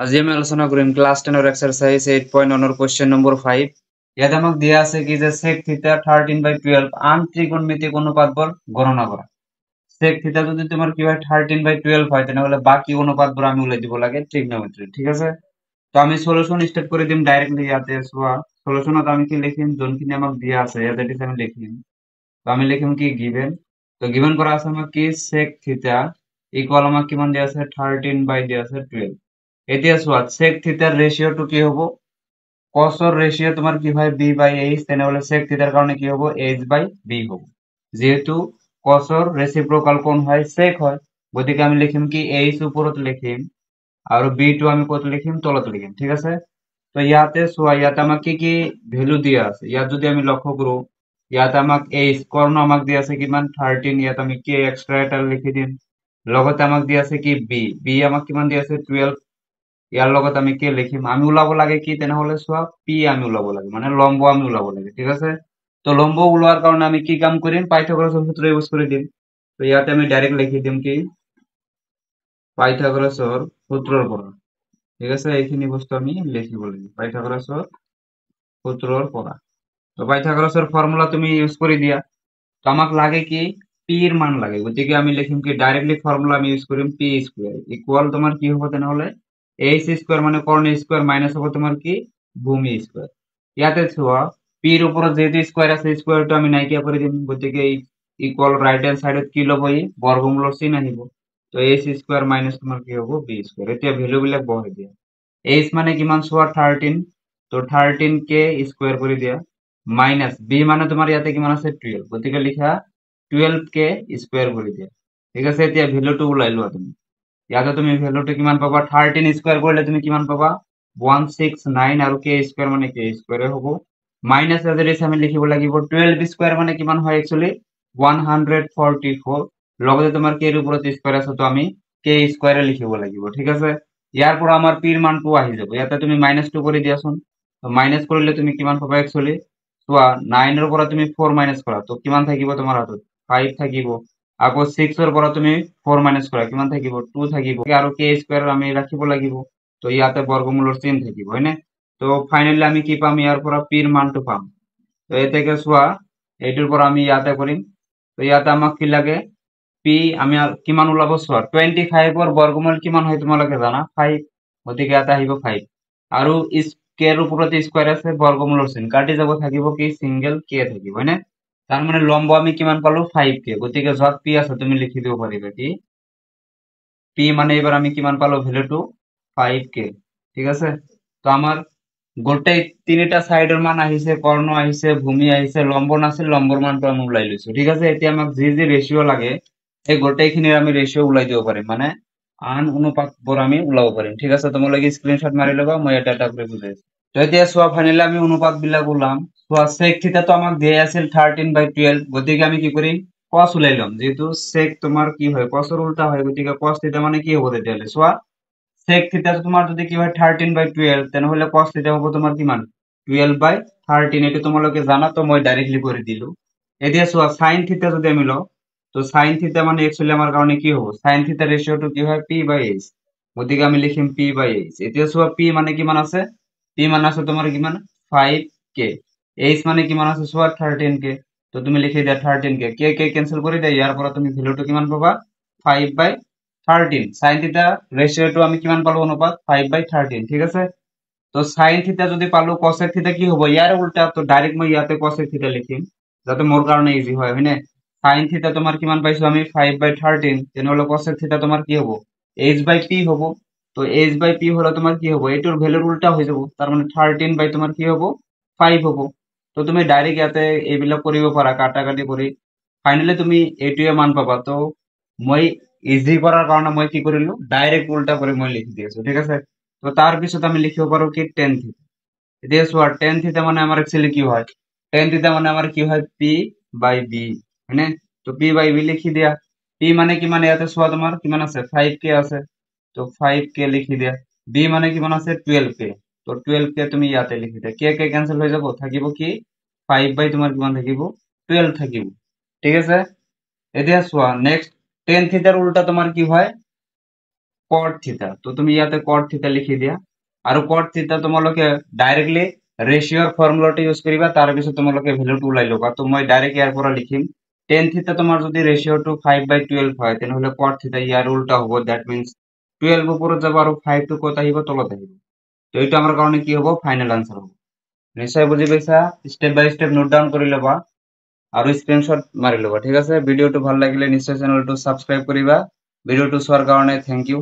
আজি আমি আলোচনা কৰিম ক্লাছ 10 ৰ এক্সাৰসাইজ 8.1 ৰ কোৱেশ্চন নম্বৰ 5। ইয়াত আমাক দিয়া আছে কি যে sec থিটা 13/12 আন ত্ৰিকোণমিতিক অনুপাতবোৰ গণনা কৰা। sec থিটা যদি তোমাৰ কি হয় 13/12 হয় তেনেহলে বাকি অনুপাতবোৰ আমি উলাই দিব লাগে ট্ৰিগনোমেট্ৰি, ঠিক আছে? তো আমি সলিউশন স্টার্ট করে দিম ডাইরেক্টলি। ইয়াতে সোয়া সলিউশনত আমি কি লিখিম, যোনখিনি আমাক দিয়া আছে ইয়াতে দিছে আমি লিখিম। তো আমি লিখিম কি গিভেন। তো গিভেন করা আছে আমাক কি sec থিটা ইকুয়াল আমাক কিমান দিয়া আছে 13 দিয়া আছে 12। এতিয়া সোয়া sec থিটার রেশিওটো কি হবো, cos এর রেশিও তোমার কি হয় b/h, তেনেহলে sec থিটার কারণে কি হবো h/b হবো। যেহেতু cos এর রেসিপ্রোকাল কোণ হয় sec হয়, গতিকে আমি লিখিম কি h উপরত লিখিম আর b2 আমি কত লিখিম তলত লিখিম, ঠিক আছে? তো ইয়াতে সোয়া ইয়াতে আমাক কি ভ্যালু দিয়া আছে, ইয়াত যদি আমি লক্ষ্য করো ইয়াতে আমাক h কর্ণ আমাক দিয়া আছে কিমান 13, ইয়াত আমি k এক্সট্রা এটা লিখি দিম। লগতে আমাক দিয়া আছে কি b আমাক কিমান দিয়া আছে 12, ইয়ার লগত আমি কে লিখিম। আমি ওলাব লাগে কি তেনেহলে সোয়া p আমি ওলাব লাগে, মানে লম্ব আমি ওলাব লাগে, ঠিক আছে? তো লম্ব ওলোৱাৰ কারণে আমি কি কাম করিম, পাইথাগোরাসের সূত্র ইউজ করে দিম। তো ইয়াতে আমি ডাইরেক্ট লিখি দিম কি পাইথাগোরাসের সূত্রর পড়া, ঠিক আছে? এইখিনি বস্তু আমি লিখিব লাগিব পাইথাগোরাসের সূত্রর পড়া। তো পাইথাগোরাসের ফর্মুলা তুমি ইউজ করে দিয়া। তো আমাক লাগে কি পি এর মান লাগে, গতিকে আমি লিখিম কি ডাইরেক্টলি ফর্মুলা আমি ইউজ করিম পি স্কয়ার ইকুয়াল তোমার কি হবে তেনেহলে এইচ স্কয়ার মানে কর্ণ স্কয়ার মাইনাস হবে তোমার কি ভূমি স্কয়ার। ইয়াতে ছোৱা পি এৰ উপৰ যেহেতু স্কয়াৰ আছে স্কয়াৰটো আমি নাইকিয়া কৰে দিম, গতিকে ইকুয়াল ৰাইট হ্যান্ড সাইডত কি লব ই বৰ্গমূলৰ চিন আহিব। তো এইচ স্কয়ার মাইনাস তোমার কি হ'ব বি স্কয়ার। এতিয়া ভ্যালু বিলাক বহাই দিয়া। এইচ মানে কিমান ছোৱা 13, তো 13 কে স্কয়ার করে দিয়া মাইনাস বি মানে তোমার ইয়াতে কিমান আছে 12, গতিকে লিখা 12 কে স্কয়ার করে দিয়া, ঠিক আছে? এতিয়া ভ্যালুটো ওলাই লোৱা তুমি। ইয়াতে তুমি ভ্যালুটো কিমান পাবা 13 স্কয়াৰ কৰলে তুমি কিমান পাবা 169 আৰু কে স্কয়ার মানে কে স্কয়ারে হ'ব মাইনাস এর আমি লিখিব লাগিব 12 স্কয়ার মানে কিমান হয় एक्चुअली 144, লগতে তোমাৰ কে এৰ উপৰত স্কয়াৰ আছে তো আমি কে স্কয়াৰে লিখিব লাগিব, ঠিক আছে? ইয়াৰ পৰা আমাৰ পি এৰ মানটো আহি যাব। ইয়াতে তুমি -2 কৰি দিয়াচোন। তো মাইনাস কৰিলে তুমি কিমান পাবা एक्चुअली চোৱা 9 এৰ পৰা তুমি 4 মাইনাস কৰা তো কিমান থাকিব তোমাৰ হাতত 5 থাকিব। আকৌ 6 এৰ পৰা তুমি 4 মাইনাস কৰা কিমান থাকিব 2 থাকিব, আৰু কে স্কয়াৰ আমি ৰাখিব লাগিব। তো ইয়াতে বৰ্গমূলৰ চিন থাকিব, হয়নে? তো ফাইনালি আমি কি পাম, ইয়াৰ পৰা পি এৰ মানটো পাম। তো এই থেকে চোৱা এইটোৰ পৰা আমি ইয়াতে কৰিম। তো ইয়াতে আমাক কি লাগে পি আমি কিমান ওলাব চোৱা 25 এৰ বৰ্গমূল কিমান হয় তোমালোকে জানা 5, গতিকে ইয়াতে আহিব 5 আৰু কে এৰ উপৰত স্কয়াৰ আছে বৰ্গমূলৰ চিন কাটি যাব, থাকিব কি সিঙ্গেল কে থাকিব, হয়নে? তার মানে লম্ব আমি কিমান পালো 5 কে, গতিকে যত পি আছে তুমি লিখি দিব পাৰিবা কি পি মানে এবার আমি কিমান পালো ভ্যালুটো 5 কে, ঠিক আছে? তো আমার গোটেই তিনিটা সাইডের মান আহিছে, কর্ণ আহিছে, ভূমি আহিছে, লম্ব নাছিল, লম্বর মানটো আমি ওলাই লৈছো, ঠিক আছে? এতিয়া আমাক যি রেশিও লাগে এই গোটেইখিনিৰ আমি ৰেশিও ওলাই দিব পাৰিম, মানে আন অনুপাতবোৰ আমি ওলাব পাৰিম, ঠিক আছে? তোমালোকে স্ক্ৰিনশট মাৰি ল'বা, মই এটা এটা কৰি বুজাই আছো। তো এতিয়া চোৱা ফাইনালি আমি অনুপাত বিলাক ওলাম। চোৱা sec থিটা তো আমাক দিয়া আছিল 13/12, গতিকে আমি কি কৰিম cos ওলাই লম, যেহেতু sec তোমার কি হয় cos এর উল্টা হয়, গতিকে cos থিটা মানে কি হ'ব তেতিয়াহ'লে চোৱা sec থিটা তোমার যদি কি হয় 13/12 তেনেহলে cos থিটা হ'ব তোমার কিমান 12/13, এটা তোমালোকে জানা, তো মই ডাইরেক্টলি করে দিলো। এতিয়া চোৱা sin থিটা যদি আমি লওঁ তো sin থিটা মানে एक्चुअली আমার কারণে কি হ'ব sin থিটা রেশিওটো কি হয় p/h, গতিকে আমি লিখিম p/h। এতিয়া চোৱা p মানে কিমান আছে, p মানে আছে তোমাৰ কিমান 5k, h মানে কিমান আছে চোৱা 13k, তো তুমি লিখি দিয়া 13k, k ক্যান্সেল কৰে দিয়া, ইয়াৰ পৰা তুমি ভ্যালুটো কিমান পাবা 5/13। sin থিটা রেশিওটো আমি কিমান পালো অনুপাত 5/13, ঠিক আছে? তো sin থিটা যদি পালো cos থিটা কি হ'ব ইয়াৰ উল্টা, তো ডাইরেক্ট মই ইয়াতে cos থিটা লিখিম যাতে মোর কারণে ইজি হয়, হয়নে? sin থিটা তোমার কিমান পাইছো আমি 5/13, তেনেহলে cos থিটা তোমার কি হ'ব h/p হ'ব। তো h/p হলে তোমার কি হ'ব এটোর ভ্যালুর উল্টা হয়ে যাব, তার মানে 13 বাই তোমার কি হ'ব 5 হ'ব। তো তুমি ডাইরেক্ট ইয়াতে এইবিলাক কৰিব পাৰা কাটাকাটি কৰি, ফাইনালি তুমি এইটোৱে মান পাবা। তো মই ইজি কৰাৰ কাৰণে মই কি কৰিলো ডাইৰেক্ট উল্টা কৰে মই লিখি দিয়েছো, ঠিক আছে? তো তাৰ পিছত আমি লিখিব পাৰো কি tan থিটা। এতিয়া চোৱা tan থিটা মানে আমার एक्चुअली কি হয় tan থিটা মানে আমার কি হয় p/b, হয়নে? তো p/b লিখি দিয়া, p মানে কিমান ইয়াতে চোৱা তোমাৰ কিমান আছে 5k আছে, তো 5k লিখি দিয়া, b মানে কিমান আছে 12k, তো 12 কে তুমি ইয়াতে লিখি দিয়া কে ক্যান্সেল হৈ যাব থাকিব কি 5 বাই তোমাৰ কিমান থাকিব 12 থাকিব ঠিক আছে এতিয়া চোৱা নেক্সট tan থিটাৰ উল্টা তোমাৰ কি হয় cot থিটা তো তুমি ইয়াতে cot থিটা লিখি দিয়া আৰু cot থিটা তোমালোকে ডাইৰেক্টলি ৰেশিওৰ ফৰ্মুলাটো ইউজ কৰিবা তাৰ পিছত তোমালোকে ভ্যালুটো ওলাই লবা তো মই ডাইৰেক্ট ইয়াৰ পৰা লিখিম tan থিটা তোমাৰ যদি ৰেশিওটো 5/12 হয় তেনেহলে cot থিটা ইয়াৰ উল্টা হ'ব দ্যাট মিন্স 12 উপৰত যাব আৰু 5 টো কত আহিব তলত আহিব তো এইটো আমাৰ কাৰণে কি হ'ব ফাইনাল আনসাৰ হ'ব নিশ্চয় বুজি পাইছা স্টেপ বাই স্টেপ নোট ডাউন কৰি লবা আৰু স্ক্ৰিনশ্বট মাৰি লবা ঠিক আছে ভিডিওটো ভাল লাগিলে নিশ্চয় চেনেলটো সাবস্ক্ৰাইব কৰিবা ভিডিওটো চোৱাৰ কাৰণে থ্যাংক ইউ